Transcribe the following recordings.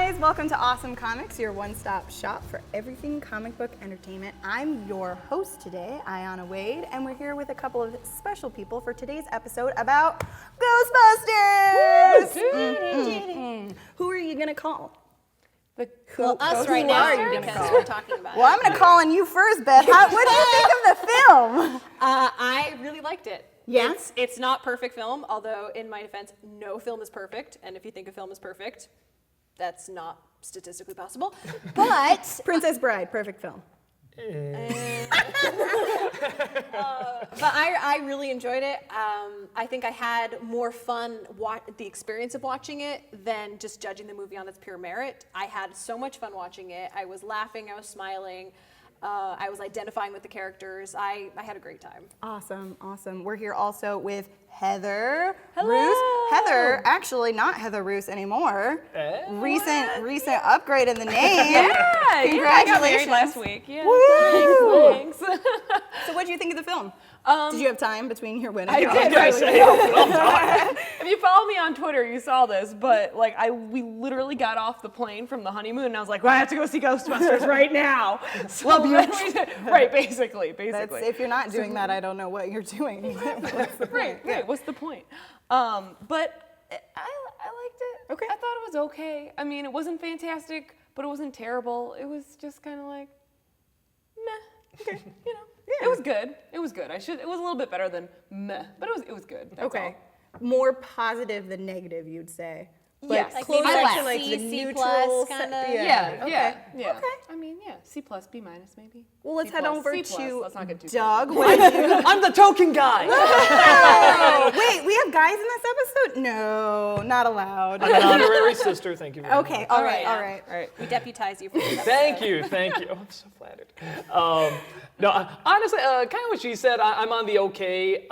guys, welcome to Awesome Comics, your one-stop shop for everything comic book entertainment. I'm your host today, Aiyanna Wade, and we're here with a couple of special people for today's episode about Ghostbusters! Who are you gonna call? Us right now, because we're talking about Well, I'm gonna call on you first, Beth. What do you think of the film? I really liked it. Yeah? It's not perfect film, although in my defense, no film is perfect. And if you think a film is perfect, that's not statistically possible. But Princess Bride, perfect film. But I really enjoyed it. I think I had more fun the experience of watching it than just judging the movie on its pure merit. I had so much fun watching it. I was laughing, I was smiling. I was identifying with the characters. I had a great time. Awesome, awesome. We're here also with Heather Hello. Roos. Heather, actually not Heather Roos anymore. Recent upgrade in the name. Yeah, Congratulations. I got married last week. Yeah, Woo! thanks. So what did you think of the film? Did you have time between your wedding? I did. If you follow me on Twitter, you saw this, but like we literally got off the plane from the honeymoon, and I was like, well, I have to go see Ghostbusters right now. So Love you. Right, basically. If you're not doing that, I don't know what you're doing. What's the point? Right. What's the point? But I liked it. Okay. I thought it was okay. I mean, it wasn't fantastic, but it wasn't terrible. It was just kind of like, meh. Okay, you know. Yeah. It was good. It was good. It was a little bit better than meh, but it was good. That's Okay. all. More positive than negative, you'd say. But Yes. Like closer maybe to like like C, the C neutral plus kind of. Yeah. Okay. Okay. I mean, yeah. C+, B- maybe. Well, let's C+, head over C+. to Let's not get too Doug. What did you? I'm the token guy. Oh, wait, we have guys in this episode? No, not allowed. I'm an honorary sister. Thank you very much. Okay, all right. All right. We deputize you for this episode. Thank you. Oh, I'm so flattered. No, honestly, kind of what she said. I'm on the okay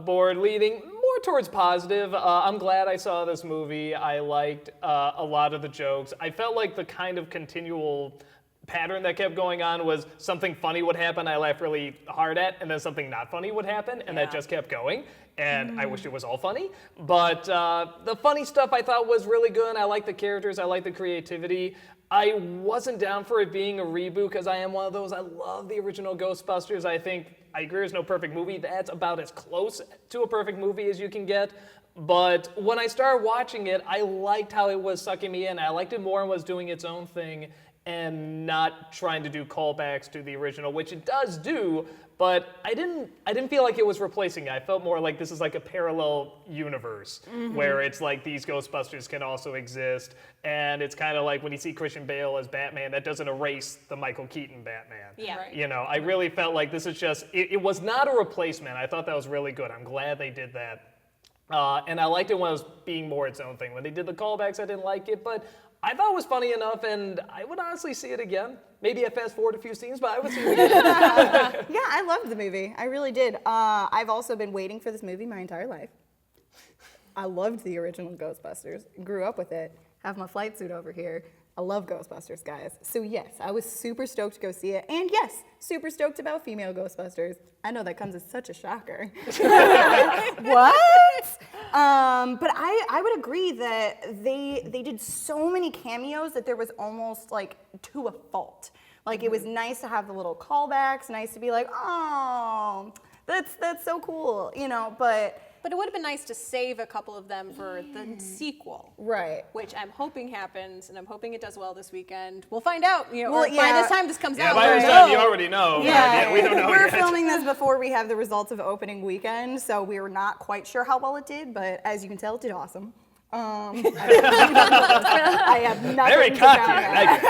board, leaning more towards positive. I'm glad I saw this movie. I liked a lot of the jokes. I felt like the kind of continual pattern that kept going on was something funny would happen, I laughed really hard at, and then something not funny would happen, and that just kept going. And I wish it was all funny. But the funny stuff I thought was really good. I like the characters. I like the creativity. I wasn't down for it being a reboot because I am one of those. I love the original Ghostbusters. I agree there's no perfect movie. That's about as close to a perfect movie as you can get. But when I started watching it, I liked how it was sucking me in. I liked it more and was doing its own thing and not trying to do callbacks to the original, which it does do, but I didn't feel like it was replacing it. I felt more like this is like a parallel universe where it's like these Ghostbusters can also exist, and it's kind of like when you see Christian Bale as Batman, that doesn't erase the Michael Keaton Batman. Yeah. Right. You know, I really felt like this is just, it was not a replacement. I thought that was really good. I'm glad they did that. And I liked it when it was being more its own thing. When they did the callbacks, I didn't like it, but I thought it was funny enough, and I would honestly see it again. Maybe I fast forward a few scenes, but I would see it again. Yeah, I loved the movie. I really did. I've also been waiting for this movie my entire life. I loved the original Ghostbusters. Grew up with it. Have my flight suit over here. I love Ghostbusters, guys. So yes, I was super stoked to go see it. And yes, super stoked about female Ghostbusters. I know that comes as such a shocker. What? But I would agree that they did so many cameos that there was almost like to a fault. Like it was nice to have the little callbacks, nice to be like, oh, that's so cool, you know, but But it would have been nice to save a couple of them for the sequel. right. Which I'm hoping happens, and I'm hoping it does well this weekend. We'll find out, you know, Well, or by yeah. this time this comes Yeah, out. by this we'll time you know. already know. Yeah, we don't know we're yet. filming this before we have the results of opening weekend, so we were not quite sure how well it did, but as you can tell, it did awesome. I have nothing Very to cocky. counter. I like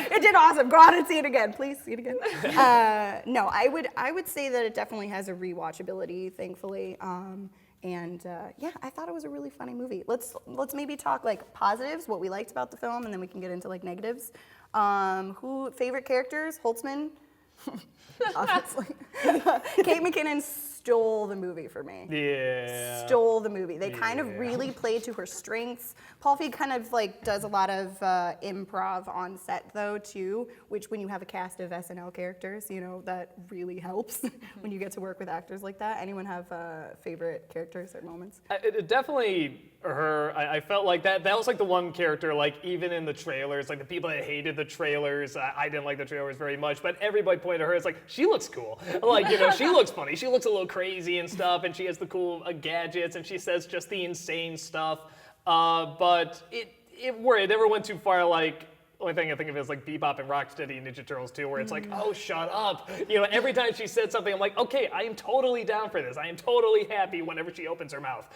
it. It did awesome. Go out and see it again, please. See it again. No, I would say that it definitely has a rewatchability, thankfully. Yeah, I thought it was a really funny movie. Let's maybe talk like positives, what we liked about the film, and then we can get into like negatives. Favorite characters? Holtzman, obviously. Kate McKinnon's stole the movie for me. Yeah. Stole the movie. They kind of really played to her strengths. Paul Feig kind of like does a lot of improv on set though too, which when you have a cast of SNL characters, you know, that really helps when you get to work with actors like that. Anyone have favorite characters or moments? Definitely her. I felt like that was like the one character, like even in the trailers, like the people that hated the trailers, I didn't like the trailers very much, but everybody pointed to her as like, she looks cool. Like, you know, she looks funny. She looks a little crazy and stuff, and she has the cool gadgets, and she says just the insane stuff. But it never went too far. Like, only thing I think of is like Bebop and Rocksteady and Ninja Turtles 2, where it's like, oh, shut up. You know, every time she said something, I'm like, okay, I am totally down for this. I am totally happy whenever she opens her mouth.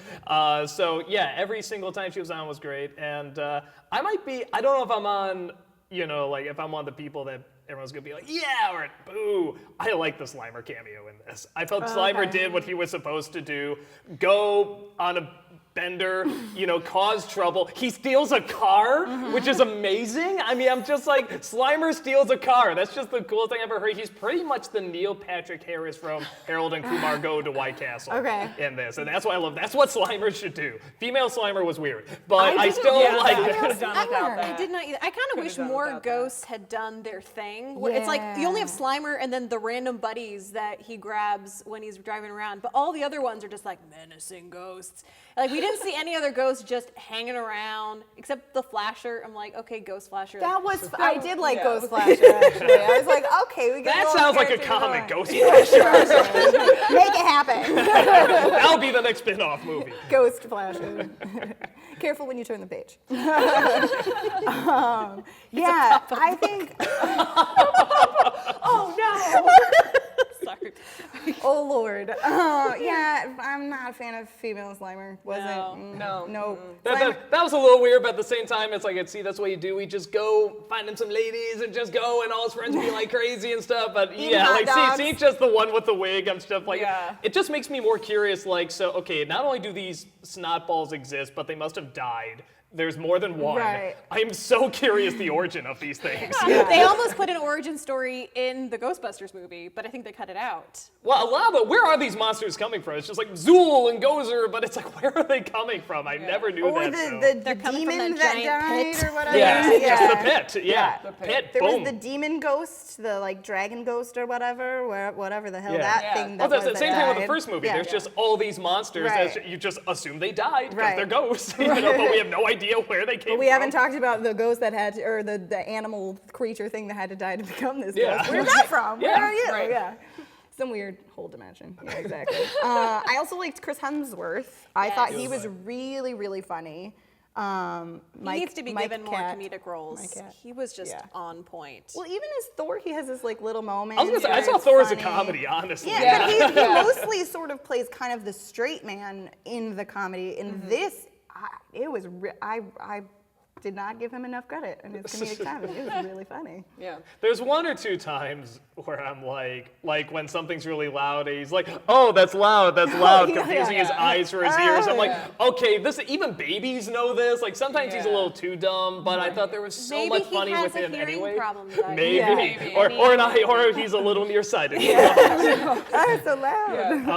So yeah, every single time she was on was great. And I don't know if I'm on, you know, like if I'm one of the people that everyone's gonna be like, yeah, or boo. I like the Slimer cameo in this. I felt Slimer did what he was supposed to do. Go on a bender, you know, cause trouble. He steals a car, which is amazing. I mean, I'm just like, Slimer steals a car. That's just the coolest thing I've ever heard. He's pretty much the Neil Patrick Harris from Harold and Kumar Go to White Castle in this. And that's what I love. That's what Slimer should do. Female Slimer was weird, but I still like this. I did not either. I kind of wish more ghosts had done their thing. Where it's like you only have Slimer and then the random buddies that he grabs when he's driving around, but all the other ones are just like menacing ghosts. Like we didn't see any other ghosts just hanging around except the Flasher. I'm like, okay, Ghost Flasher. I did like Ghost Flasher actually. I was like, okay, we got. That sounds like a comic, Ghost Flasher. Make it happen. That'll be the next spin-off movie. Ghost Flasher. Careful when you turn the page. Yeah, I think. Oh no! Sorry. Oh Lord. Yeah, I'm not a fan of female Slimer. No. That was a little weird, but at the same time, it's like, see, that's what you do. We just go find him some ladies and just go, and all his friends be like crazy and stuff. But yeah, like, see, just the one with the wig and stuff like. It just makes me more curious. Like, so okay, not only do these snot balls exist, but they must have died. There's more than one. Right. I'm so curious the origin of these things. They almost put an origin story in the Ghostbusters movie, but I think they cut it out. Well, a lot of where are these monsters coming from? It's just like Zool and Gozer, but it's like, where are they coming from? I never knew or that. the demon that died pit. or whatever. Just the pit. Yeah. The Pit. There Boom. was the demon ghost, the like dragon ghost or whatever, whatever the hell that thing Well, that that's the was same that thing with the died. first movie. There's just all these monsters that you just assume they died because they're ghosts, you know, but we have no idea where they came from. We haven't talked about the ghost that had to, or the animal creature thing that had to die to become this ghost. Where's that from? Where are you? Yeah. Some weird whole dimension. Yeah, exactly. I also liked Chris Hemsworth. I thought he was really, really funny. He needs to be given more comedic roles. He was just on point. Well, even as Thor, he has this like little moment. I was gonna say, I saw Thor as a comedy, honestly. Yeah, but he mostly sort of plays kind of the straight man in the comedy. In this, I did not give him enough credit in his comedic timing. It was really funny. Yeah. There's one or two times where I'm like when something's really loud, and he's like, "Oh, that's loud, confusing his eyes for his ears. I'm like, okay, even babies know this. Like sometimes he's a little too dumb, but I thought there was so much funny with him anyway. Maybe, or he's a little nearsighted. That's so loud.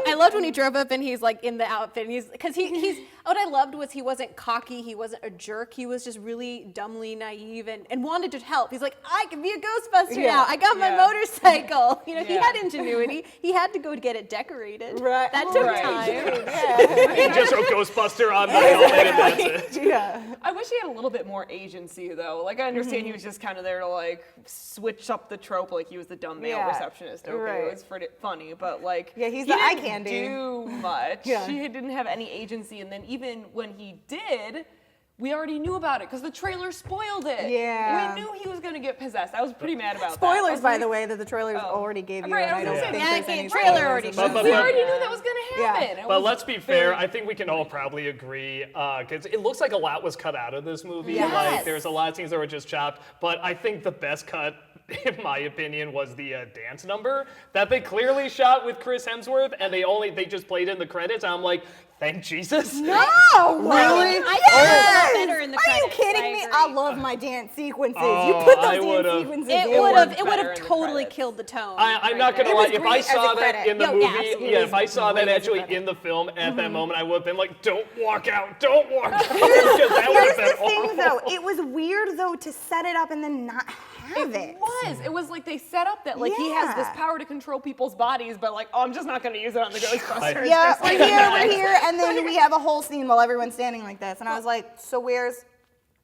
I loved when he drove up and he's like in the outfit, and because he's what I loved was he wasn't cocky, he wasn't a jerk, he was just really dumbly naive and wanted to help. He's like, I can be a Ghostbuster now. I got my motorcycle. You know, he had ingenuity. He had to go to get it decorated. Right. That took time. He just wrote Ghostbuster on the helmet and that's it. Yeah. I wish he had a little bit more agency though. Like I understand he was just kind of there to like switch up the trope, like he was the dumb male receptionist. Okay, it was pretty funny, but like he's he the eye didn't candy. do much. He didn't have any agency, and then even when he did, we already knew about it because the trailer spoiled it. Yeah. We knew he was going to get possessed. I was pretty mad about Spoilers, that. by the way, that the trailers already gave you. Right, And I don't think there's any trailer already spoilers. showed. We already knew that was going to happen. But let's be fair, I think we can all probably agree, because it looks like a lot was cut out of this movie. Yes. Like there's a lot of scenes that were just chopped, but I think the best cut in my opinion, was the dance number that they clearly shot with Chris Hemsworth, and they just played in the credits. And I'm like, thank Jesus. No! I think it was better in the Are you credits. kidding me? agree. I love my dance sequences. Oh, You put I those would've- dance sequences It in. would have better in the totally credits. killed the tone. I'm not gonna It lie. was If I great as saw a that credit. in the Yeah, movie, absolutely. yeah, if I saw that Great as a actually credit. in the film at that moment, I would have been like, "Don't walk out! Don't walk out!" Because that would Here's have the been thing, awful. though. It was weird, though, to set it up and then not have it. It was like they set up that like he has this Yeah. power to control people's bodies, but like, oh, I'm just not gonna use it on the Ghostbusters. Yeah, Just, like, we're here, and then we have a whole scene while everyone's standing like this, and I was like, so where's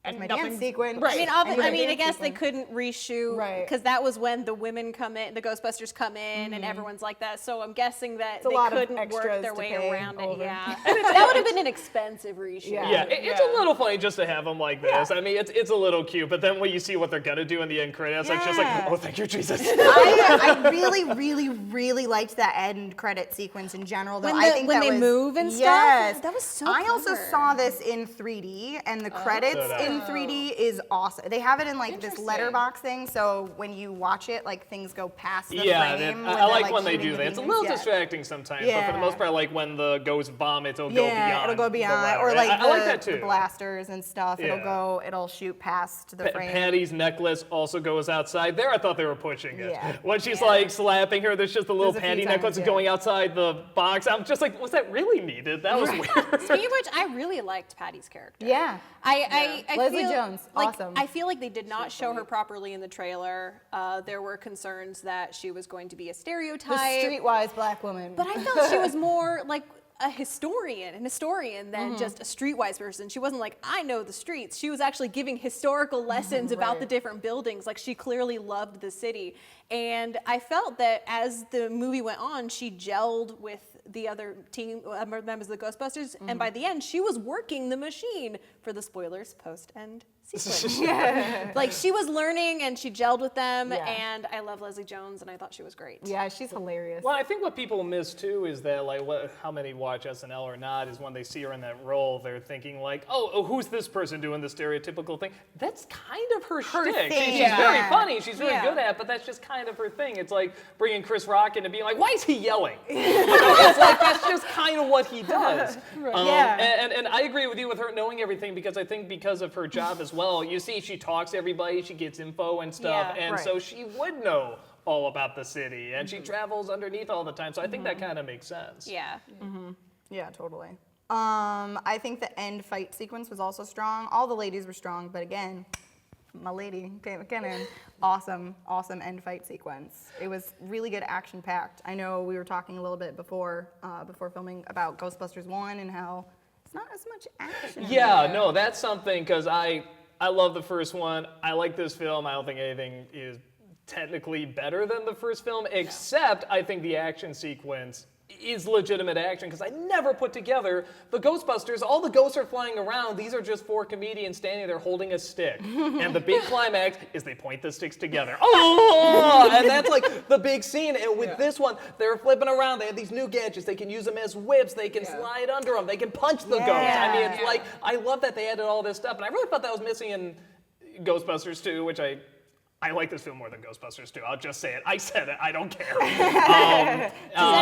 my dance nothing- sequence? Right. I mean, I guess they couldn't reshoot Right. because that was when the women come in, the Ghostbusters come in, and everyone's like that. So I'm guessing that a they lot of couldn't work extras their to way pay around over. it. Yeah, that would have been an expensive reshoot. Yeah. It's a little funny just to have them like this. I mean, it's a little cute, but then when you see what they're gonna do in the end credits, it's just like, Yeah. oh, thank you, Jesus. I really, really, really liked that end credit sequence in general. Though When I the- think when that they was, move and stuff? yes, That was so I also clever. saw this in 3D, and the credits So did I. in 3D is awesome. They have it in like this Interesting. letterbox thing, so when you watch it, like things go past the Yeah, frame. I they're, like when they shooting do the that. It's a beams. little Yeah. distracting sometimes, but for the Yeah. most part, like when the ghost vomits, it'll go beyond. Yeah, it'll go the beyond, letter. or like I like that the too. blasters and stuff. Yeah. It'll shoot past the frame. Patty's necklace also goes outside. There, I thought they were pushing it. Yeah. When she's like slapping her, there's just a little There's a few Patty times, necklace yeah. going outside the box. I'm just like, was that really needed? That was weird. Speaking of which, I really liked Patty's character. Yeah. I Leslie feel Jones, like, awesome. I feel like they did not show her properly in the trailer. There were concerns that she was going to be a The stereotype. streetwise black woman. But I felt she was more like a historian Mm-hmm. than just a streetwise person. She wasn't like, I know the streets. She was actually giving historical lessons about the Right. different buildings. Like she clearly loved the city. And I felt that as the movie went on, she gelled with the other team members of the Ghostbusters. And by the end, she was working the machine for the spoilers post-end sequence. Like she was learning and she gelled with them. Yeah. And I love Leslie Jones and I thought she was great. Yeah, she's hilarious. Well, I think what people miss too is that like how many watch SNL or not is when they see her in that role, they're thinking like, oh, who's this person doing the stereotypical thing? That's kind of her shtick. thing. She's Yeah. very funny. She's really Yeah. good at it, but that's just kind of her thing. It's like bringing Chris Rock in and being like, why is he yelling? It's like that's just kind of what he does. Yeah. And I agree with you with her knowing everything because I think because of her job as well, you see she talks to everybody, she gets info and stuff, Yeah. and Right. so she would know all about the city, and she travels underneath all the time. So I think that kind of makes sense. Yeah. Yeah, totally. I think the end fight sequence was also strong. All the ladies were strong, but again, my lady, Kate McKinnon, awesome end fight sequence. It was really good, action packed. I know we were talking a little bit before filming about Ghostbusters 1 and how it's not as much action. in Yeah, there. no, that's something because I love the first one. I like this film. I don't think anything is technically better than the first film, except I think the action sequence is legitimate action because I never put together the Ghostbusters. All the ghosts are flying around. These are just four comedians standing there holding a stick. And the big climax is they point the sticks together. Oh! And that's like the big scene. And with this one, they're flipping around. They have these new gadgets. They can use them as whips. They can slide under them. They can punch the ghosts. I mean, it's like, I love that they added all this stuff. And I really thought that was missing in Ghostbusters 2, which I like this film more than Ghostbusters 2. I'll just say it. I said it. I don't care. Does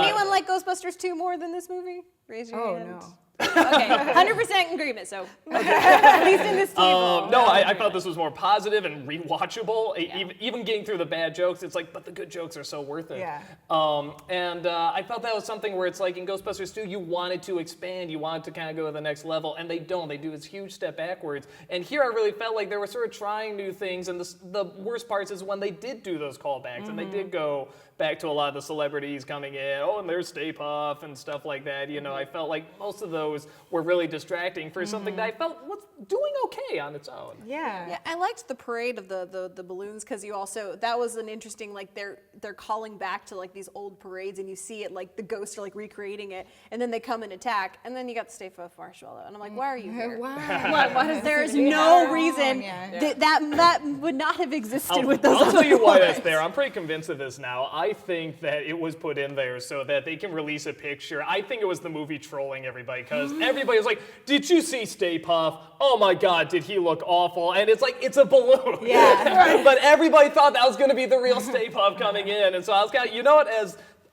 anyone like Ghostbusters 2 more than this movie? Raise your Oh, hand. no. Okay, 100% agreement, so. At least in this table. No, I thought this was more positive and rewatchable. Even getting through the bad jokes, it's like, but the good jokes are so worth it. Yeah. I thought that was something where it's like in Ghostbusters 2, you wanted to expand, you wanted to kind of go to the next level, and they don't. They do this huge step backwards. And here I really felt like they were sort of trying new things, and the worst parts is when they did do those callbacks, and they did go back to a lot of the celebrities coming in, and there's Stay Puft and stuff like that. You know, I felt like most of those were really distracting for something that I felt was doing okay on its own. Yeah. I liked the parade of the balloons because that was an interesting, like they're calling back to like these old parades and you see it like the ghosts are like recreating it and then they come and attack and then you got the Stay Puft Marshmallow and I'm like, why are you here? Wow. There's no reason Yeah. that would not have existed with those I'll tell you other why that's ones. there. I'm pretty convinced of this now. I think that it was put in there so that they can release a picture. I think it was the movie trolling everybody because everybody was like, did you see Stay Puft? oh my God, did he look awful? And it's like, it's a balloon. Yeah. But everybody thought that was going to be the real Stay Puft coming in. And so I was kind of, you know what,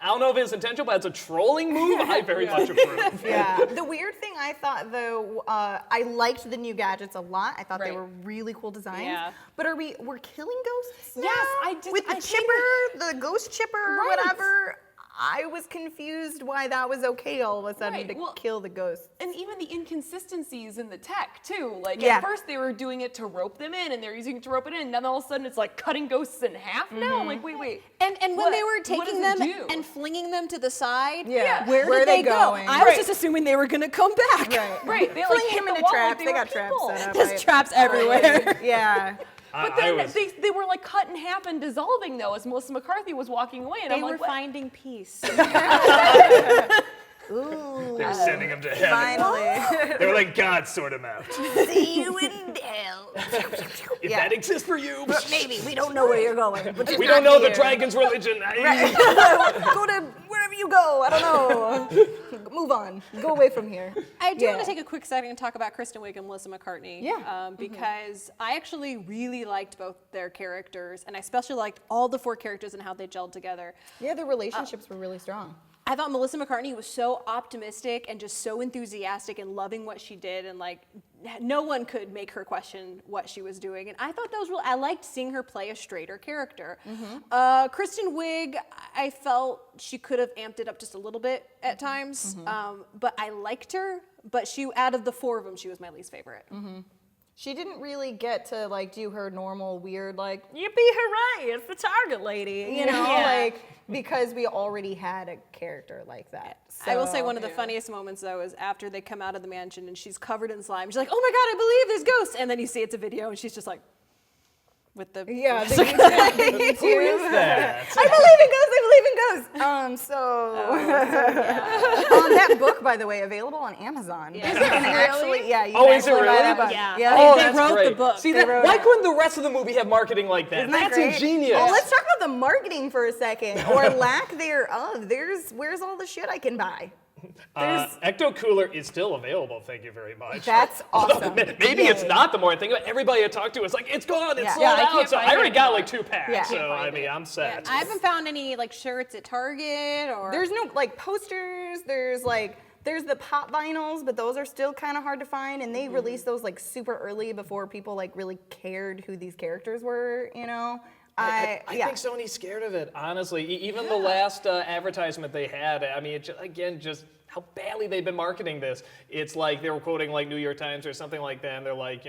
I don't know if it's intentional, but as a trolling move, I very much approve. Yeah. The weird thing I thought, though, I liked the new gadgets a lot. I thought they Right. were really cool designs. Yeah. But we're killing ghosts now? Yes, I just- With the I think- chipper, the ghost chipper, Right. whatever. I was confused why that was okay all of a sudden Right, to well- kill the ghosts. And even the inconsistencies in the tech too. Like Yeah. at first they were doing it to rope them in, and they're using it to rope it in. And then all of a sudden it's like cutting ghosts in half now. I'm like, wait. And when What- they were what taking does them it do? and flinging them to the side, Yeah. where Where did are they they go? going? I was Right. just assuming they were gonna come back. Right, they like Fling hit him the into wall traps. like They were got traps people. set up. There's traps everywhere. Yeah. But then they were like cut in half and dissolving though as Melissa McCarthy was walking away, and They I'm were like, what? finding peace. Ooh. They're sending him to heaven. Finally. They were like, God, sort him out. See you in hell. If Yeah. that exists for you, Maybe. We don't know where you're going. But we don't know the dragon's religion. Go to wherever you go. I don't know. Move on. Go away from here. I do want Yeah. to take a quick second and talk about Kristen Wiig and Melissa McCartney. Yeah. Because I actually really liked both their characters, and I especially liked all the 4 characters and how they gelled together. Yeah, the relationships were really strong. I thought Melissa McCartney was so optimistic and just so enthusiastic and loving what she did, and like no one could make her question what she was doing. And I thought that was real. I liked seeing her play a straighter character. Kristen Wiig, I felt she could have amped it up just a little bit at times, but I liked her. But out of the 4 of them, she was my least favorite. She didn't really get to like do her normal weird like yippee hooray, it's the Target lady, you know, Yeah. like because we already had a character like that. I will say So- one of the funniest moments though is after they come out of the mansion and she's covered in slime. She's like, "Oh my God, I believe there's ghosts!" And then you see it's a video and she's just like, with the Yeah, the YouTube. Who is that? I believe in ghosts. I believe in ghosts. That book, by the way, available on Amazon. Yeah. You can actually, yeah. You Oh, can is it actually buy really? that book. Yeah. Yeah. Oh, They that's wrote the great. book. See, They wrote why it. couldn't the rest of the movie have marketing like that? Isn't that That's great? ingenious. Well, let's talk about the marketing for a second, or lack thereof. Where's all the shit I can buy? Ecto Cooler is still available. Thank you very much. That's awesome. Maybe it's Yay. not the more I think about it. Everybody I talk to is like, it's gone, it's Yeah. sold Yeah, I out. can't So find I already it got anymore. like 2 packs. Yeah. So Can't I mean, I'm set. I haven't found any like shirts at Target or. There's no like posters. There's the pop vinyls, but those are still kind of hard to find, and they released those like super early before people like really cared who these characters were. You know. I Yeah. think Sony's scared of it, honestly. Even the last advertisement they had, I mean, just how badly they've been marketing this. It's like they were quoting like New York Times or something like that, and they're like,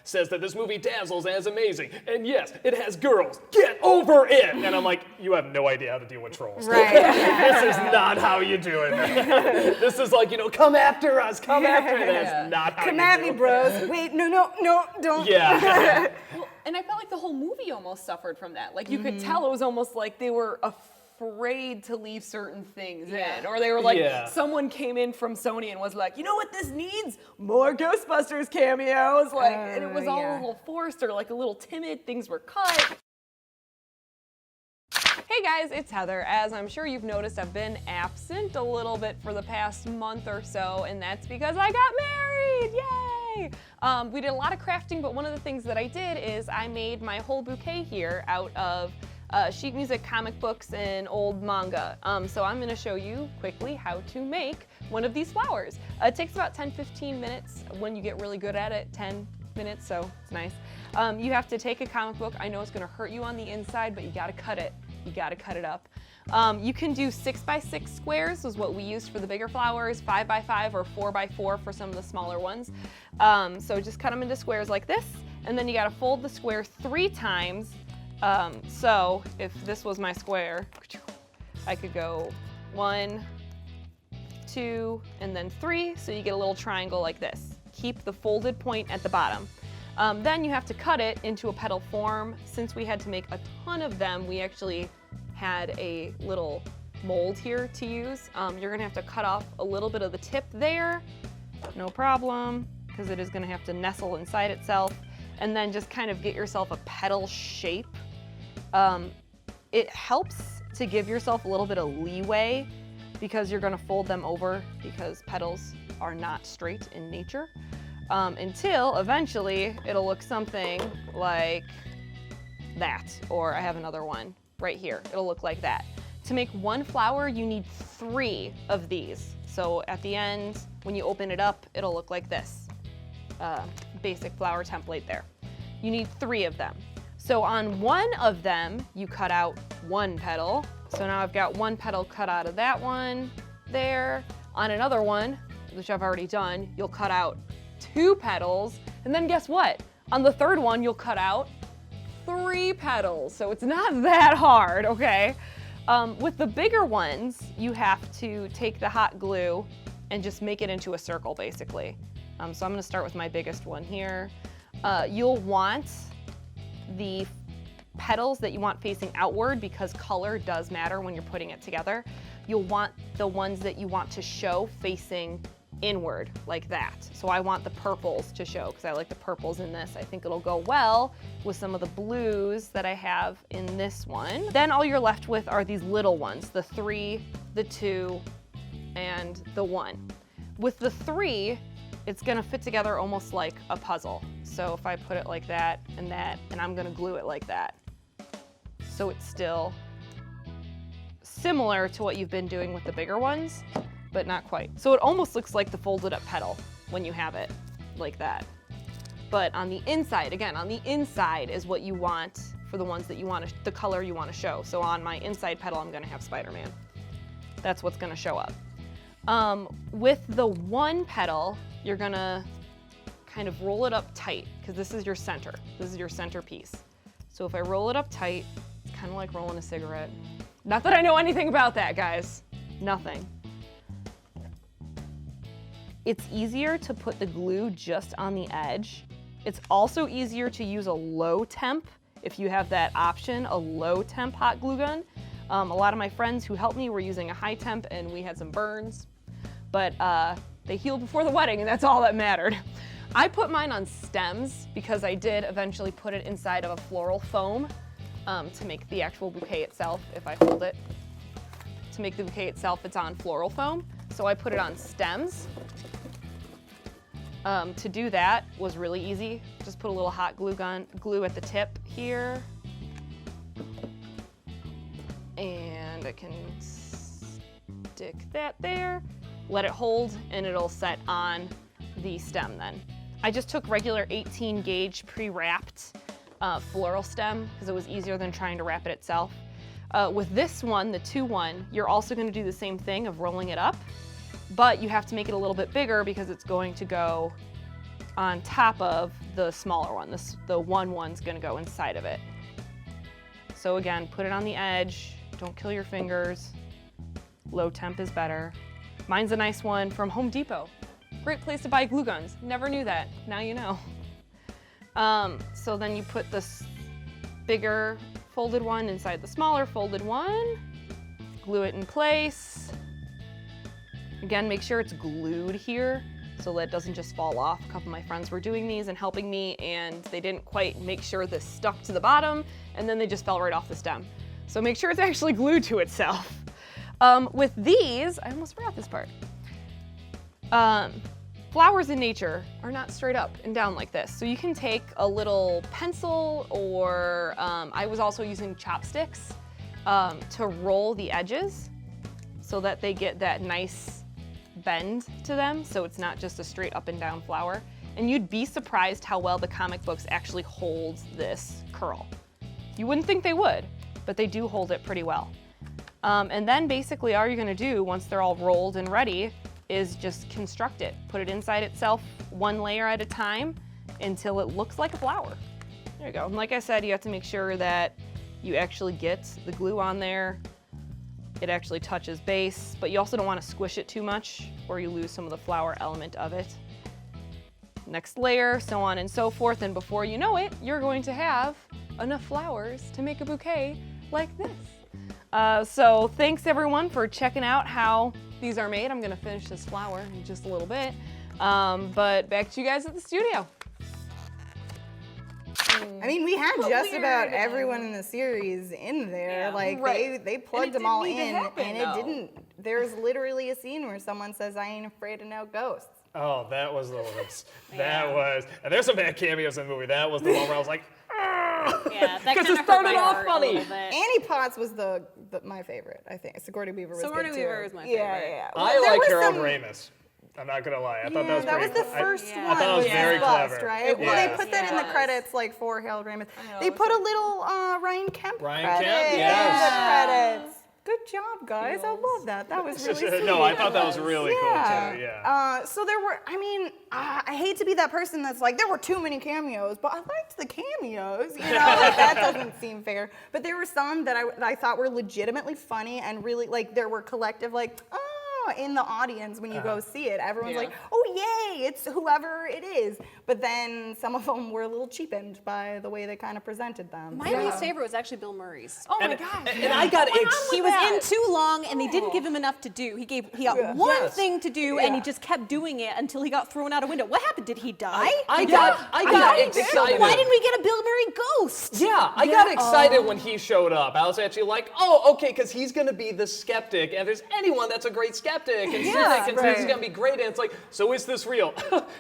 says that this movie dazzles and is amazing. And yes, it has girls. Get over it! And I'm like, you have no idea how to deal with trolls. Right. This is not how you do it. This is like, come after us, come after us. That's not how Come you at do me, it. bros. Wait, no, don't. Yeah. Well, and I felt like the whole movie almost suffered from that. Like you could tell it was almost like they were afraid to leave certain things in, or they were like, someone came in from Sony and was like, you know what this needs? More Ghostbusters cameos. Like, and it was all a little forced or like a little timid. Things were cut. Hey guys, it's Heather. As I'm sure you've noticed, I've been absent a little bit for the past month or so, and that's because I got married. Yay! We did a lot of crafting, but one of the things that I did is I made my whole bouquet here out of sheet music, comic books, and old manga. So I'm going to show you quickly how to make one of these flowers. It takes about 10-15 minutes when you get really good at it, 10 minutes, so it's nice. You have to take a comic book. I know it's going to hurt you on the inside, but you got to cut it. You got to cut it up. You can do 6x6 squares, is what we used for the bigger flowers, 5x5 or 4x4 for some of the smaller ones. So just cut them into squares like this, and then you got to fold the square 3 times. So if this was my square, I could go 1, 2, and then 3, so you get a little triangle like this. Keep the folded point at the bottom. Then you have to cut it into a petal form. Since we had to make a ton of them, we actually had a little mold here to use. You're gonna have to cut off a little bit of the tip there, no problem, because it is gonna have to nestle inside itself, and then just kind of get yourself a petal shape. It helps to give yourself a little bit of leeway because you're gonna fold them over because petals are not straight in nature. until eventually it'll look something like that. Or I have another one right here. It'll look like that. To make one flower, you need 3 of these. So at the end, when you open it up, it'll look like this. Basic flower template there. You need 3 of them. So on one of them, you cut out 1 petal. So now I've got 1 petal cut out of that one there. On another one, which I've already done, you'll cut out 2 petals. And then guess what? On the third one, you'll cut out 3 petals. So it's not that hard, okay? With the bigger ones, you have to take the hot glue and just make it into a circle, basically. So I'm gonna start with my biggest one here. You'll want the petals that you want facing outward because color does matter when you're putting it together. You'll want the ones that you want to show facing inward, like that. So I want the purples to show because I like the purples in this. I think it'll go well with some of the blues that I have in this one. Then all you're left with are these little ones, the 3, the 2, and the 1. With the 3, it's gonna fit together almost like a puzzle. So if I put it like that, and I'm gonna glue it like that. So it's still similar to what you've been doing with the bigger ones, but not quite. So it almost looks like the folded up petal when you have it like that. But on the inside, again, on the inside is what you want for the ones that you want to, the color you want to show. So on my inside petal, I'm gonna have Spider-Man. That's what's gonna show up. With the 1 petal, you're gonna kind of roll it up tight because this is your center. This is your centerpiece. So if I roll it up tight, it's kind of like rolling a cigarette. Not that I know anything about that, guys. Nothing. It's easier to put the glue just on the edge. It's also easier to use a low temp if you have that option, a low temp hot glue gun. A lot of my friends who helped me were using a high temp and we had some burns, but they healed before the wedding and that's all that mattered. I put mine on stems because I did eventually put it inside of a floral foam to make the actual bouquet itself. If I hold it, to make the bouquet itself, it's on floral foam. So I put it on stems. To do that was really easy. Just put a little hot glue at the tip here. And I can stick that there, let it hold, and it'll set on the stem then. I just took regular 18 gauge pre-wrapped floral stem because it was easier than trying to wrap it itself. With this one, the 2-1, you're also going to do the same thing of rolling it up, but you have to make it a little bit bigger because it's going to go on top of the smaller one. The 1-1's going to go inside of it. So again, put it on the edge. Don't kill your fingers. Low temp is better. Mine's a nice one from Home Depot. Great place to buy glue guns. Never knew that. Now you know. So then you put this bigger folded one inside the smaller folded one. Glue it in place. Again, make sure it's glued here so that it doesn't just fall off. A couple of my friends were doing these and helping me and they didn't quite make sure this stuck to the bottom and then they just fell right off the stem. So make sure it's actually glued to itself. With these, I almost forgot this part. Flowers in nature are not straight up and down like this. So you can take a little pencil or I was also using chopsticks to roll the edges so that they get that nice bend to them. So it's not just a straight up and down flower. And you'd be surprised how well the comic books actually hold this curl. You wouldn't think they would, but they do hold it pretty well. And then basically all you're gonna do once they're all rolled and ready is just construct it. Put it inside itself 1 layer at a time until it looks like a flower. There you go. And like I said, you have to make sure that you actually get the glue on there. It actually touches base, but you also don't want to squish it too much or you lose some of the flower element of it. Next layer, so on and so forth, and before you know it, you're going to have enough flowers to make a bouquet like this. So thanks everyone for checking out how these are made. I'm gonna finish this flower in just a little bit, but back to you guys at the studio. I mean, we had just about everyone in the series in there. Yeah, like right. they plugged it them all didn't need in, to happen, and though. it didn't. There's literally a scene where someone says, "I ain't afraid of no ghosts." Oh, that was the worst. That was, and there's some bad cameos in the movie. That was the one where I was like, Yeah, that because kind it of started hurt my off heart funny. a little bit. Annie Potts was my favorite, I think. Sigourney Weaver was Sigourney good Weaver too. was my Yeah, favorite. yeah. I There like was Harold some- Ramis. I'm not gonna lie. I thought that Yeah, was that was pretty the cool. first Yeah. one. I thought it was very Bust, clever. right? It Well, they was. put that in the Yes. credits, like for Harold Ramis. know, They it was put a little Ryan Kemp Ryan credit Kemp, in yes. the credits. Good job, guys. I love that. That was really sweet. No, I thought that was really cool too. Yeah. So there were, I hate to be that person that's like, there were too many cameos, but I liked the cameos. You know, like that doesn't seem fair. But there were some that I thought were legitimately funny and really, like, there were collective, like, in the audience when you go see it. Everyone's like, oh, yay, it's whoever it is. But then some of them were a little cheapened by the way they kind of presented them. My least favorite was actually Bill Murray's. Oh my And, gosh. and I got He was in too long, and they didn't give him enough to do. He got one Yes. thing to do, and he just kept doing it until he got thrown out a window. What happened? Did he die? I got excited. Why didn't we get a Bill Murray ghost? Yeah, I got excited when he showed up. I was actually like, oh, okay, because he's going to be the skeptic. And if there's anyone that's a great skeptic and cynic and says he's going to be great, and it's like, so is this real?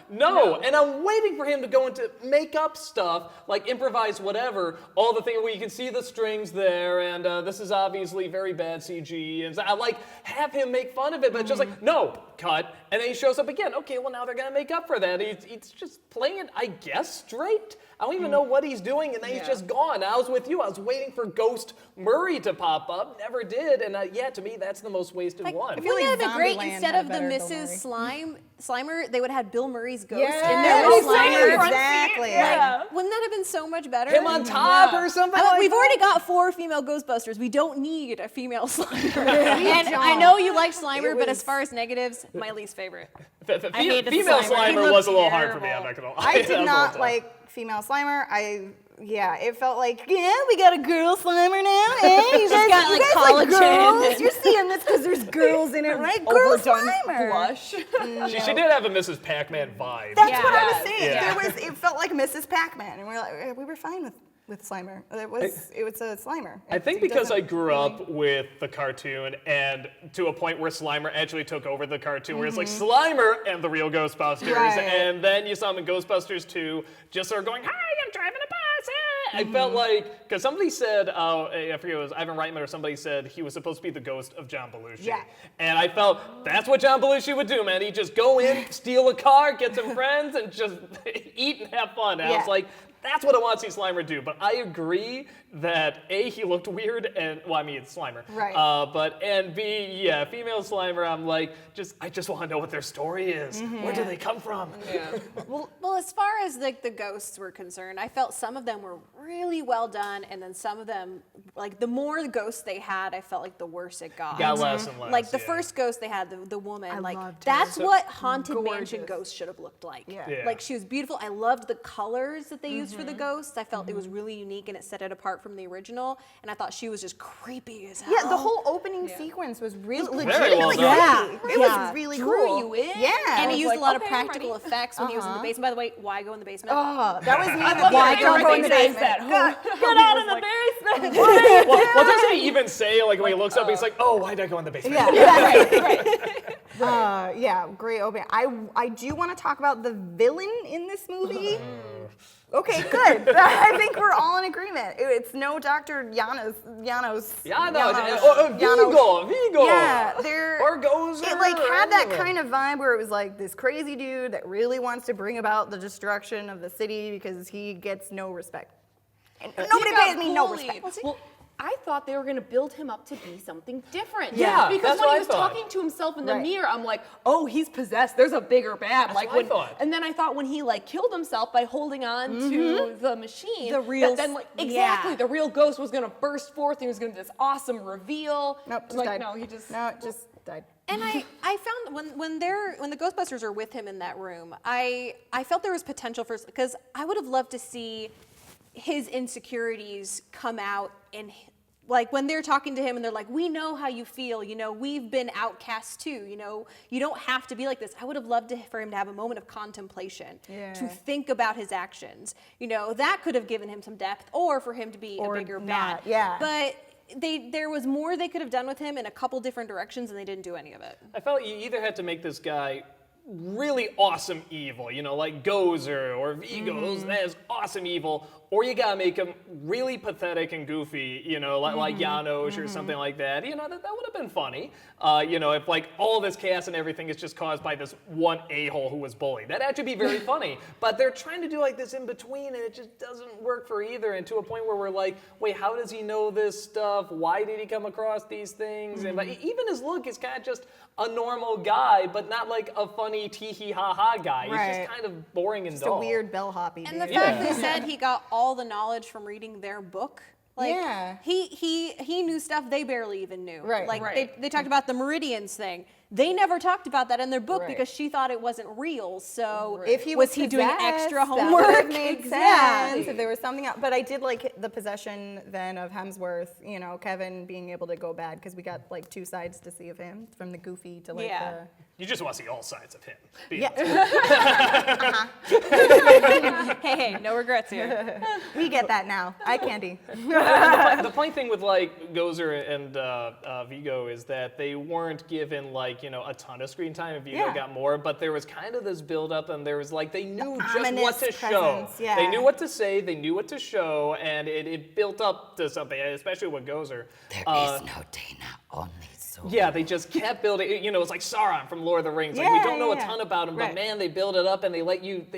No. And I'm waiting for him to go into make up stuff, like improvise whatever, all the thing where you can see the strings there, and this is obviously very bad CG. And I like have him make fun of it, but it's just like, no, cut. And then he shows up again. Okay, well, now they're going to make up for that. He's just playing it, I guess, straight. I don't even know what he's doing, and then he's just gone. I was with you. I was waiting for Ghost Murray to pop up. Never did. And to me, that's the most wasted one. feel Wouldn't like that have been great? Zombieland Instead had of a the better Bill Mrs. Slimer, they would have had Bill Murray's ghost Yes, in there with Slimer. exactly. Yeah. Wouldn't that have been so much better? Him on top or something like We've that? already got 4 female Ghostbusters. We don't need a female Slimer. And I know you like Slimer, but as far as negatives, my least favorite. I hated Female Slimer. He Slimer looked was a little hard for me, terrible. I'm not going to lie. I That was a did little not tough. like female Slimer. It felt like, we got a girl Slimer now. Hey, you guys, got, you like, guys collagen girls. and- You're seeing this because there's girls in it, right? Girl Overdone Slimer. blush. She did have a Mrs. Pac-Man vibe. That's Yeah. what I was saying. Yeah. It felt like Mrs. Pac-Man, and we were fine with Slimer. It was a Slimer. I think because I grew up with the cartoon and to a point where Slimer actually took over the cartoon, where it's like Slimer and the real Ghostbusters. Right. And then you saw him in Ghostbusters 2, just sort of going, hi, I'm driving a bus. I felt like, because somebody said, I forget, it was Ivan Reitman or somebody said he was supposed to be the ghost of John Belushi. Yeah. And I felt that's what John Belushi would do, man. He'd just go in, steal a car, get some friends, and just eat and have fun. And I was like, that's what I want to see Slimer do. But I agree that A, he looked weird, and it's Slimer. Right. And B, female Slimer, I'm like, I just want to know what their story is. Where do they come from? Well, as far as like the ghosts were concerned, I felt some of them were really well done, and then some of them, like the more ghosts they had, I felt like the worse it got. Got less and less. Like the yeah. first ghost they had, the woman, like loved her. that's what Haunted Gorgeous. Mansion ghost should have looked like. Yeah. Yeah. Like she was beautiful. I loved the colors that they used for the ghosts. I felt it was really unique and it set it apart from the original. And I thought she was just creepy as hell. Yeah, the whole opening sequence was really Very well legitimately done. creepy. It was really Drew cool. you in. Yeah. And he used like, a lot of okay, practical effects when he was in the basement. By the way, why go in the basement? Oh, that was me. Why Don't go in the basement. Get out of the basement. What does he even say? Like when he looks up, he's like, "Oh, why did I go in the basement?" Yeah, great opening. I do want to talk about the villain in this movie. Okay, good. I think we're all in agreement. It's no Dr. Janos. Yeah, no, Vigo. Yeah, Or Gozer. it like had that or kind of vibe where it was like this crazy dude that really wants to bring about the destruction of the city because he gets no respect. And nobody pays me no respect. Well, I thought they were going to build him up to be something different. Yeah, because that's when what he I was thought. talking to himself in the Right. mirror, I'm like, oh, he's possessed. There's a bigger bad. That's Like what I thought. And then I thought when he like killed himself by holding on to the machine, The real then like yeah. exactly the real ghost was going to burst forth. And he was going to do this awesome reveal. Nope, just like died. no, he just No, just died. And I found when the Ghostbusters are with him in that room, I felt there was potential for, because I would have loved to see his insecurities come out in, like when they're talking to him and they're like, we know how you feel, we've been outcast too, you don't have to be like this. I would have loved for him to have a moment of contemplation, to think about his actions. That could have given him some depth, or for him to be a bigger bad. yeah. But there was more they could have done with him in a couple different directions, and they didn't do any of it. I felt you either had to make this guy really awesome evil, like Gozer or Vigos, that is awesome evil, or you gotta make him really pathetic and goofy, like Janos or something like that. That would have been funny. If like all this chaos and everything is just caused by this one a-hole who was bullied. That'd actually be very funny. But they're trying to do like this in between, and it just doesn't work for either. And to a point where we're like, wait, how does he know this stuff? Why did he come across these things? And like, even his look is kind of just a normal guy, but not like a funny tee-hee-ha-ha guy. Right. He's just kind of boring and Just dull. a weird bellhoppy And dude. the fact they said he got all the knowledge from reading their book. Like, Yeah. he knew stuff they barely even knew. Right. Like, Right. they talked about the Meridians thing. They never talked about that in their book Right. because she thought it wasn't real. So If he was he doing possessed, extra that would homework? have made Yeah. sense if there was something else. But I did like the possession then of Hemsworth, Kevin being able to go bad because we got like two sides to see of him, from the goofy to like Yeah. You just want to see all sides of him. Yeah, Hey, no regrets here. we get that now. Eye candy. The funny thing with like Gozer and Vigo is that they weren't given like a ton of screen time. And Vigo Yeah. got more, but there was kind of this build up, and there was like they knew just what ominous to show. presence, yeah. They knew what to say, they knew what to show, and it built up to something. Especially with Gozer. There is no Dana, only Soul. Yeah, they just kept building. It's like Sauron from Lord of the Rings. Like we Yeah, don't know yeah, a ton yeah. about him, Right. but man, they build it up and they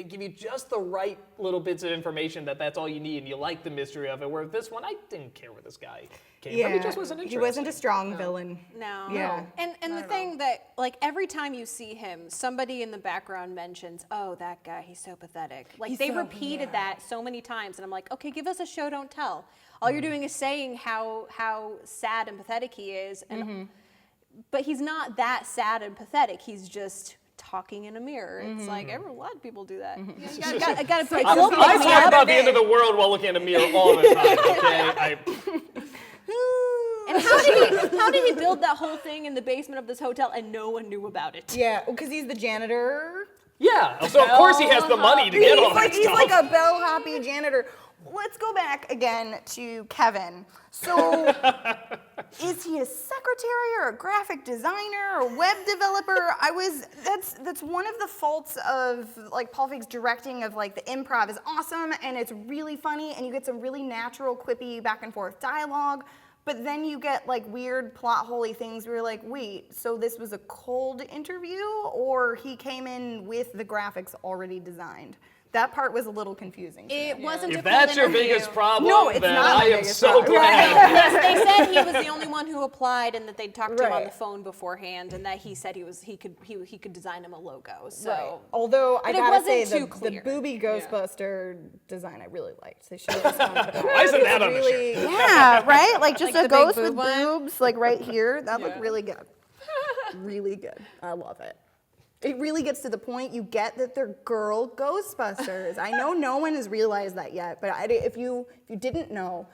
give you just the right little bits of information that's all you need, and you like the mystery of it. Where this one, I didn't care where this guy came from. He just wasn't interesting. He wasn't a strong villain. No. Yeah. And the thing that, like, every time you see him, somebody in the background mentions, oh, that guy, he's so pathetic. Like, He's they so- repeated yeah. that so many times, and I'm like, okay, give us a show, don't tell. All you're doing is saying how sad and pathetic he is, and but he's not that sad and pathetic. He's just talking in a mirror. It's like, a lot of people do that. I gotta put I talk about the end of the world while looking in a mirror all the time. Okay. And how did he build that whole thing in the basement of this hotel and no one knew about it? Yeah, because he's the janitor. Yeah. So of course he has the money to get all that He's stuff. like a bellhoppy janitor. Let's go back again to Kevin. So, is he a secretary or a graphic designer or web developer? That's one of the faults of like Paul Feig's directing of like the improv is awesome and it's really funny and you get some really natural, quippy back and forth dialogue. But then you get like weird plot holy things where you're like, wait, so this was a cold interview or he came in with the graphics already designed? That part was a little confusing. It wasn't a If cold that's your interview. biggest problem, No, it's then not my I am biggest so problem. glad. Yes, they said he was the only one who applied, and that they'd talked to him on Right. the phone beforehand, and that he said he could design him a logo. So Right. Although I But it gotta say wasn't the too clear. booby Ghostbuster design I really liked. They should have gone for that. Why isn't that on the really, yeah, right? Like just Like a the big ghost with boob one? boobs, like right here. That looked really good. Really good. I love it. It really gets to the point. You get that they're girl Ghostbusters. I know no one has realized that yet, but if you didn't know,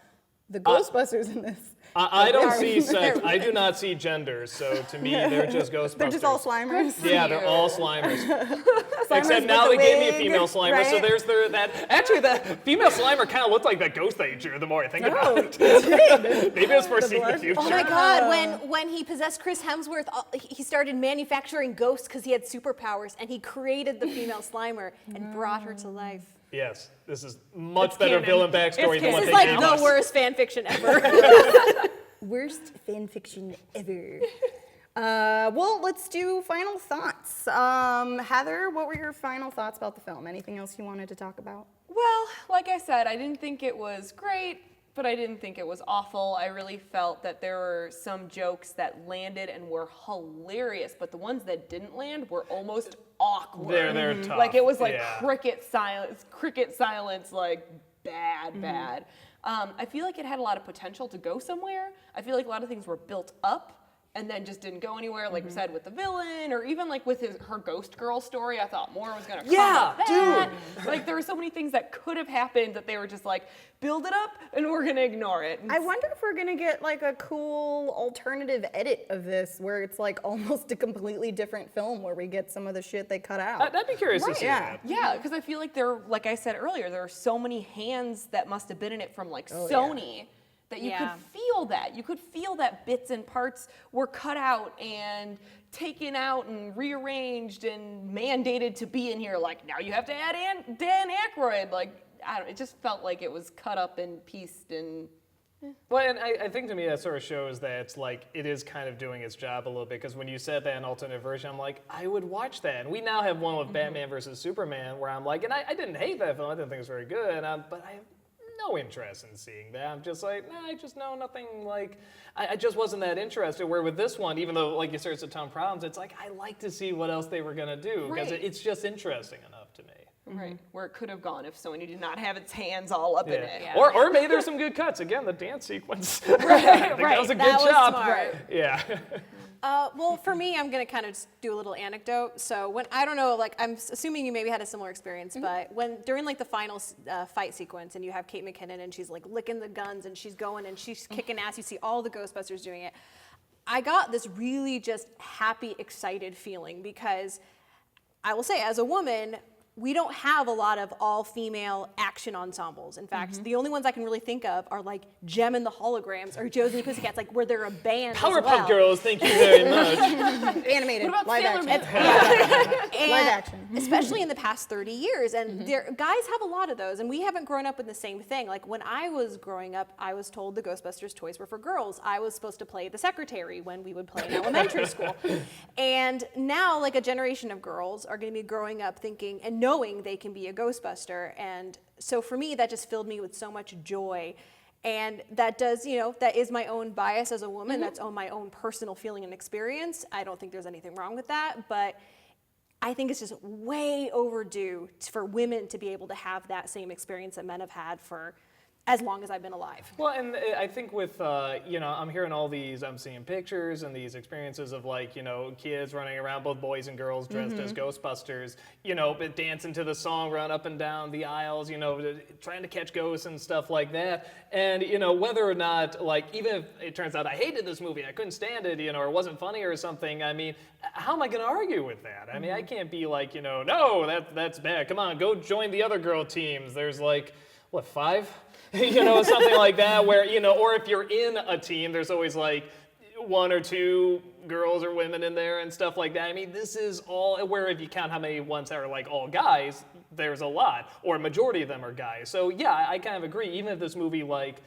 the Ghostbusters in this. I don't are- see sex. I do not see gender. So to me, they're just Ghostbusters. They're just all Slimers. Yeah, they're all Slimers. Except with now the they gave me a wig, female Slimer, so right? there's that. Actually, that female Slimer kind of looked like that ghost that you drew. The more I think about it, maybe it's foreseeing the future. Oh my God! When he possessed Chris Hemsworth, he started manufacturing ghosts because he had superpowers, and he created the female Slimer and brought her to life. Yes, this is much better canon. villain backstory It's than what This they is like gave the us. worst fan fiction ever. Worst fan fiction ever. Well, let's do final thoughts. Heather, what were your final thoughts about the film? Anything else you wanted to talk about? Well, like I said, I didn't think it was great, but I didn't think it was awful. I really felt that there were some jokes that landed and were hilarious, but the ones that didn't land were almost awkward. They're tough. Like it was like yeah. cricket silence, like bad. I feel like it had a lot of potential to go somewhere. I feel like a lot of things were built up and then just didn't go anywhere, like we said with the villain, or even like with her ghost girl story. I thought more was gonna come Yeah, of that. Like there were so many things that could have happened that they were just like, build it up and we're gonna ignore it. I wonder if we're gonna get like a cool alternative edit of this where it's like almost a completely different film where we get some of the shit they cut out. I'd be curious to see yeah. that. Yeah, because I feel like like I said earlier, there are so many hands that must have been in it from like Sony that you Yeah. could feel that. You could feel that bits and parts were cut out and taken out and rearranged and mandated to be in here. Like, now you have to add Dan Aykroyd. Like, I don't, it just felt like it was cut up and pieced and... Well, and I think to me that sort of shows that it's like it is kind of doing its job a little bit, because when you said that an alternate version, I'm like, I would watch that. And we now have one with Batman versus Superman where I'm like, and I didn't hate that film, I didn't think it was very good, but I have no interest in seeing that. I'm just like, nah, I just know nothing, like, I just wasn't that interested. Where with this one, even though, like you said, it's a ton of problems, it's like, I like to see what else they were gonna do, because Right. it's just interesting enough to me. Right, where it could have gone if Sony did not have its hands all up in it. Yeah. Or maybe there's some good cuts. Again, the dance sequence. I think that was a good That was job. smart. Yeah. Well, for me, I'm gonna kind of just do a little anecdote. So when, I don't know, like, I'm assuming you maybe had a similar experience, but when during like the final fight sequence, and you have Kate McKinnon and she's like licking the guns and she's going and she's kicking ass, you see all the Ghostbusters doing it. I got this really just happy, excited feeling, because I will say, as a woman, we don't have a lot of all-female action ensembles. In fact, the only ones I can really think of are like Gem and the Holograms or Josie and the Pussycats, like where they're a band as well. Powerpuff Girls, thank you very much. Animated, What about live Sailor action. And Live action. especially in the past 30 years. And guys have a lot of those, and we haven't grown up with the same thing. Like when I was growing up, I was told the Ghostbusters toys were for girls. I was supposed to play the secretary when we would play in elementary school. And now, like, a generation of girls are going to be growing up thinking and knowing they can be a Ghostbuster. And so for me, that just filled me with so much joy. And that does, that is my own bias as a woman. That's on my own personal feeling and experience. I don't think there's anything wrong with that, but I think it's just way overdue for women to be able to have that same experience that men have had for as long as I've been alive. Well, and I think with, I'm hearing all these, I'm seeing pictures and these experiences of, like, kids running around, both boys and girls dressed as Ghostbusters, but dancing to the song, run up and down the aisles, trying to catch ghosts and stuff like that. And, whether or not, like, even if it turns out I hated this movie, I couldn't stand it, or it wasn't funny or something, I mean, how am I going to argue with that? I mean, I can't be like, no, that's bad. Come on, go join the other girl teams. There's like, what, 5? Something like that, where, or if you're in a team, there's always like 1 or 2 girls or women in there and stuff like that. I mean, this is all, where if you count how many ones are like all guys, there's a lot, or a majority of them are guys. So yeah, I kind of agree. Even if this movie, like,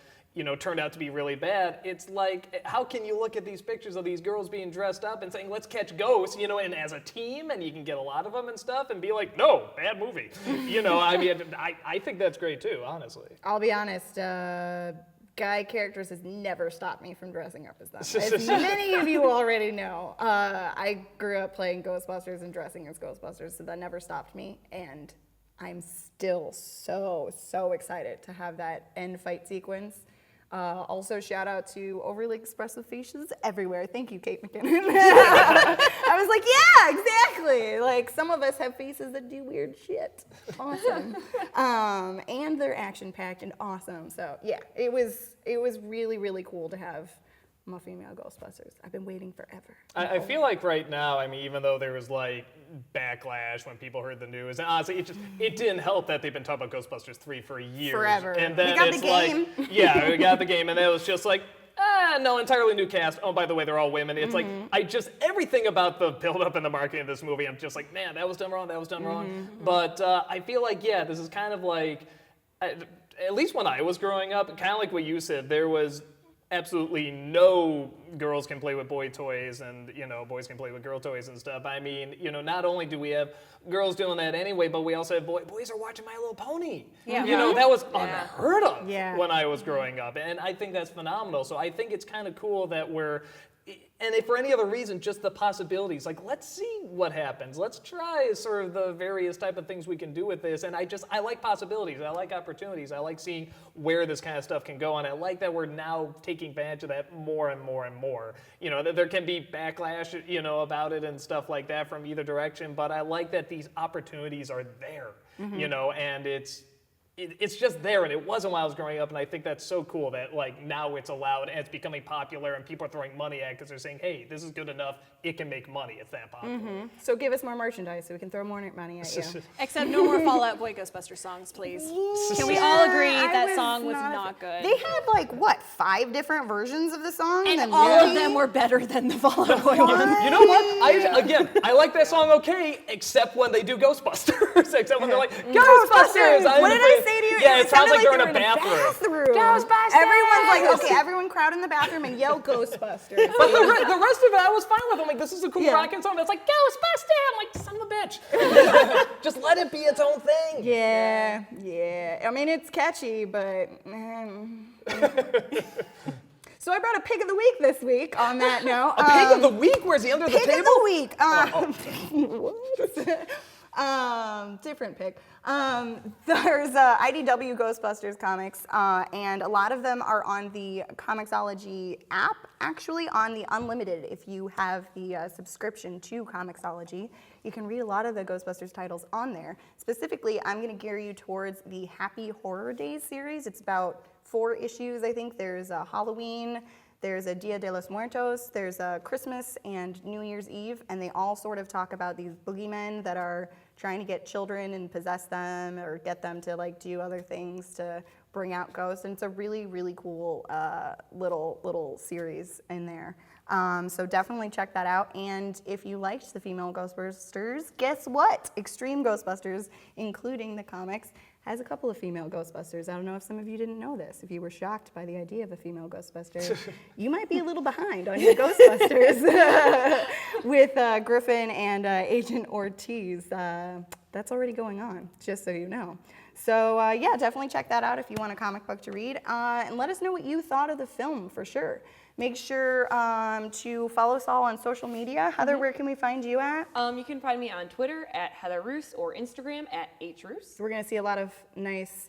turned out to be really bad, it's like, how can you look at these pictures of these girls being dressed up and saying, let's catch ghosts, and as a team, and you can get a lot of them and stuff, and be like, no, bad movie. I mean, I think that's great too, honestly. I'll be honest, guy characters has never stopped me from dressing up as them. As many of you already know, I grew up playing Ghostbusters and dressing as Ghostbusters, so that never stopped me, and I'm still so excited to have that end fight sequence. Also, shout out to overly expressive faces everywhere. Thank you, Kate McKinnon. I was like, yeah, exactly. Like, some of us have faces that do weird shit. Awesome. And they're action-packed and awesome. So, yeah, it was really, really cool to have my female Ghostbusters. I've been waiting forever. I feel like right now, I mean, even though there was like backlash when people heard the news, and honestly, it didn't help that they've been talking about Ghostbusters 3 for years. Forever. And then We got it's the game. like, yeah, we got the game, and it was just like, no, entirely new cast. Oh, by the way, they're all women. It's like, everything about the build-up and the marketing of this movie, I'm just like, man, that was done wrong, that was done wrong. But I feel like, yeah, this is kind of like, at least when I was growing up, kind of like what you said, there was absolutely no girls can play with boy toys and, boys can play with girl toys and stuff. I mean, not only do we have girls doing that anyway, but we also have boys are watching My Little Pony. Yeah. That was unheard of Yeah. when I was growing up. And I think that's phenomenal. So I think it's kind of cool that and if for any other reason, just the possibilities. Like, let's see what happens. Let's try sort of the various type of things we can do with this. And I like possibilities. I like opportunities. I like seeing where this kind of stuff can go. And I like that we're now taking advantage of that more and more and more. That there can be backlash, about it and stuff like that from either direction. But I like that these opportunities are there, and it's just there, and it wasn't while I was growing up, and I think that's so cool that like now it's allowed and it's becoming popular, and people are throwing money at it because they're saying, hey, this is good enough, it can make money, it's that popular. So give us more merchandise so we can throw more money at you. Except no more Fall Out Boy Ghostbusters songs, please. Can we all agree that song was not good? They had like, what, 5 different versions of the song? And in the all of movie? them were better than the Fall Out Boy one. You know what? I like that song okay, except when they do Ghostbusters. Except when they're like, Ghostbusters! What did I say to you? Yeah, it sounds sounded like they're in a bathroom. Ghostbusters! Everyone's like, okay, everyone crowd in the bathroom and yell Ghostbusters. But the rest of it I was fine with. I'm like, this is a cool rockin' song. That's like, Ghostbusters! I'm like, son of a bitch. Just let it be its own thing. Yeah. I mean, it's catchy, but... So I brought a pick of the week this week on that note. A pig of the week? Where's he under the table? Pick of the week. What? Different pick. There's IDW Ghostbusters comics, and a lot of them are on the Comixology app, actually on the Unlimited. If you have the subscription to Comixology, you can read a lot of the Ghostbusters titles on there. Specifically, I'm going to gear you towards the Happy Horror Days series. It's about 4 issues, I think. There's Halloween, there's a Dia de los Muertos, there's a Christmas and New Year's Eve, and they all sort of talk about these boogeymen that are trying to get children and possess them or get them to like do other things to bring out ghosts. And it's a really, really cool little series in there. So definitely check that out. And if you liked the female Ghostbusters, guess what? Extreme Ghostbusters, including the comics, has a couple of female Ghostbusters. I don't know if some of you didn't know this. If you were shocked by the idea of a female Ghostbuster, you might be a little behind on your Ghostbusters with Griffin and Agent Ortiz. That's already going on, just so you know. So yeah, definitely check that out if you want a comic book to read. And let us know what you thought of the film for sure. Make sure to follow us all on social media. Heather, where can we find you at? You can find me on Twitter at Heather Roos or Instagram at HRoos. We're gonna see a lot of nice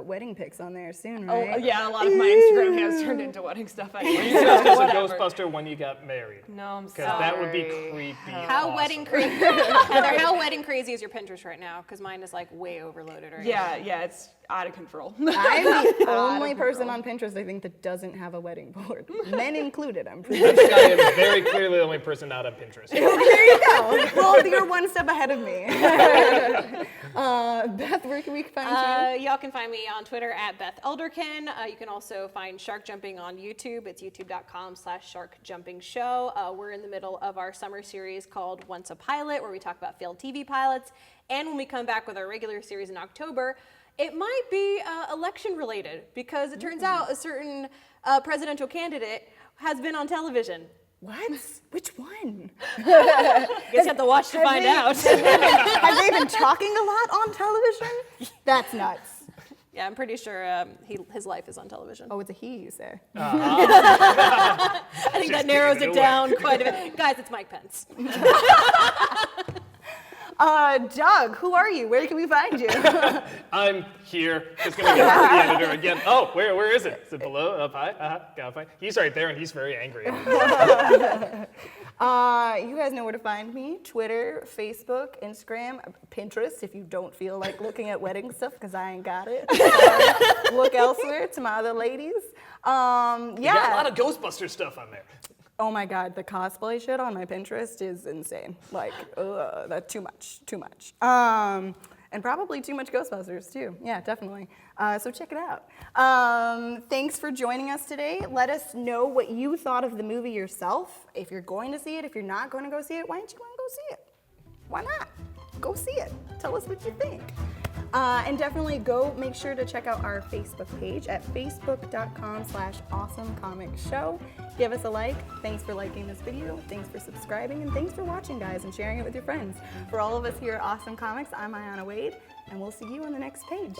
wedding pics on there soon, right? Oh, yeah, a lot of my Instagram has turned into wedding stuff anyway. You just as a Whatever. Ghostbuster when you got married. No, I'm sorry. Because that would be creepy. How awesome. wedding crazy? Heather, how wedding crazy is your Pinterest right now? Because mine is like way overloaded right now. Yeah, it's out of control. I'm the only person on Pinterest I think that doesn't have a wedding board, men included. I'm pretty sure. I am very clearly the only person not on Pinterest. There you go. Well, you're one step ahead of me. Beth, where can we find you? Y'all can find me on Twitter at Beth Elderkin. You can also find Shark Jumping on YouTube. It's youtube.com/sharkjumpingshow. We're in the middle of our summer series called Once a Pilot, where we talk about failed TV pilots. And when we come back with our regular series in October, it might be election related, because it turns out a certain presidential candidate has been on television. What? Which one? Guess you have to watch to find out. Have they been talking a lot on television? That's nuts. Yeah, I'm pretty sure his life is on television. Oh, it's a he, you say. I think that narrows giving it it away. down quite a bit. Guys, it's Mike Pence. Doug, who are you? Where can we find you? I'm here. Just gonna get to the editor again. Oh, where is it? Is it below? Up high? Gotta find. He's right there, and he's very angry. You guys know where to find me. Twitter, Facebook, Instagram, Pinterest, if you don't feel like looking at wedding stuff, because I ain't got it. Look elsewhere to my other ladies. You got a lot of Ghostbuster stuff on there. Oh my God, the cosplay shit on my Pinterest is insane. Like, that's too much. And probably too much Ghostbusters too. Yeah, definitely. So check it out. Thanks for joining us today. Let us know what you thought of the movie yourself. If you're going to see it, if you're not going to go see it, why don't you want to go see it? Why not? Go see it. Tell us what you think. And definitely go make sure to check out our Facebook page at facebook.com/awesomecomicshow. Give us a like. Thanks for liking this video. Thanks for subscribing. And thanks for watching, guys, and sharing it with your friends. For all of us here at Awesome Comics, I'm Aiyanna Wade, and we'll see you on the next page.